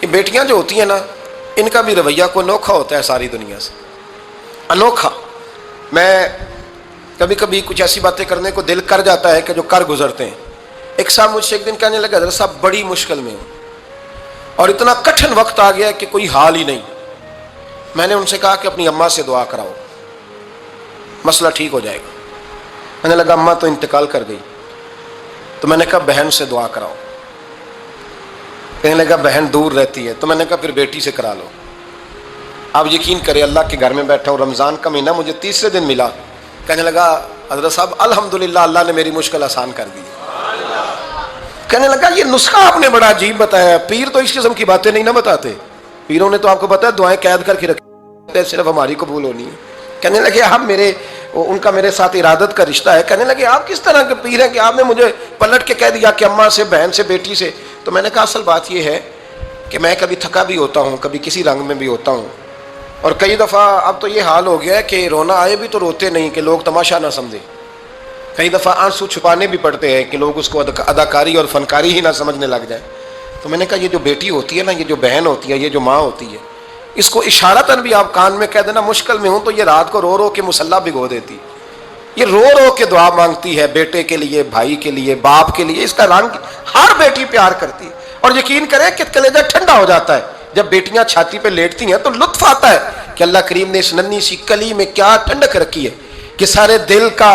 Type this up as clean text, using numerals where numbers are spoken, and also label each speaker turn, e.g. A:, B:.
A: یہ بیٹیاں جو ہوتی ہیں نا، ان کا بھی رویہ کو انوکھا ہوتا ہے ساری دنیا سے، انوکھا۔ میں کبھی کبھی کچھ ایسی باتیں کرنے کو دل کر جاتا ہے کہ جو کر گزرتے ہیں۔ ایک صاحب مجھ سے ایک دن کہنے لگا، حضرت صاحب بڑی مشکل میں ہوں اور اتنا کٹھن وقت آ گیا ہے کہ کوئی حال ہی نہیں۔ میں نے ان سے کہا کہ اپنی اماں سے دعا کراؤ، مسئلہ ٹھیک ہو جائے گا۔ میں نے لگا اماں تو انتقال کر گئی، تو میں نے کہا بہن سے دعا کراؤ۔ کہنے لگا بہن دور رہتی ہے، تو میں نے کہا پھر بیٹی سے کرا لو۔ آپ یقین کریں، اللہ کے گھر میں بیٹھا ہوں، رمضان کا مہینہ مجھے تیسرے دن ملا۔ کہنے لگا حضرت صاحب الحمدللہ اللہ نے میری مشکل آسان کر دی۔ کہنے لگا یہ نسخہ آپ نے بڑا عجیب بتایا، پیر تو اس قسم کی باتیں نہیں نہ بتاتے، پیروں نے تو آپ کو پتا ہے دعائیں قید کر کے رکھی، صرف ہماری قبول ہونی ہے۔ کہنے لگے ہم ان کا میرے ساتھ ارادت کا رشتہ ہے۔ کہنے لگے آپ کس طرح کے پیر ہیں کہ آپ نے مجھے پلٹ کے کہہ دیا کہ اماں سے، بہن سے، بیٹی سے؟ تو میں نے کہا اصل بات یہ ہے کہ میں کبھی تھکا بھی ہوتا ہوں، کبھی کسی رنگ میں بھی ہوتا ہوں، اور کئی دفعہ اب تو یہ حال ہو گیا ہے کہ رونا آئے بھی تو روتے نہیں کہ لوگ تماشا نہ سمجھیں۔ کئی دفعہ آنسو چھپانے بھی پڑتے ہیں کہ لوگ اس کو اداکاری اور فنکاری ہی نہ سمجھنے لگ جائیں۔ تو میں نے کہا یہ جو بیٹی ہوتی ہے نا، یہ جو بہن ہوتی ہے، یہ جو ماں ہوتی ہے، اس کو اشارتاً بھی آپ کان میں کہہ دینا مشکل میں ہوں تو یہ رات کو رو رو کے مصلی بھگو دیتی، یہ رو رو کے دعا مانگتی ہے بیٹے کے لیے، بھائی کے لیے، باپ کے لیے۔ اس کا رنگ ہر بیٹی پیار کرتی ہے، اور یقین کریں کہ کلیجہ ٹھنڈا ہو جاتا ہے جب بیٹیاں چھاتی پہ لیٹتی ہیں تو لطف آتا ہے کہ اللہ کریم نے اس ننھی سی کلی میں کیا ٹھنڈک رکھی ہے کہ سارے دل کا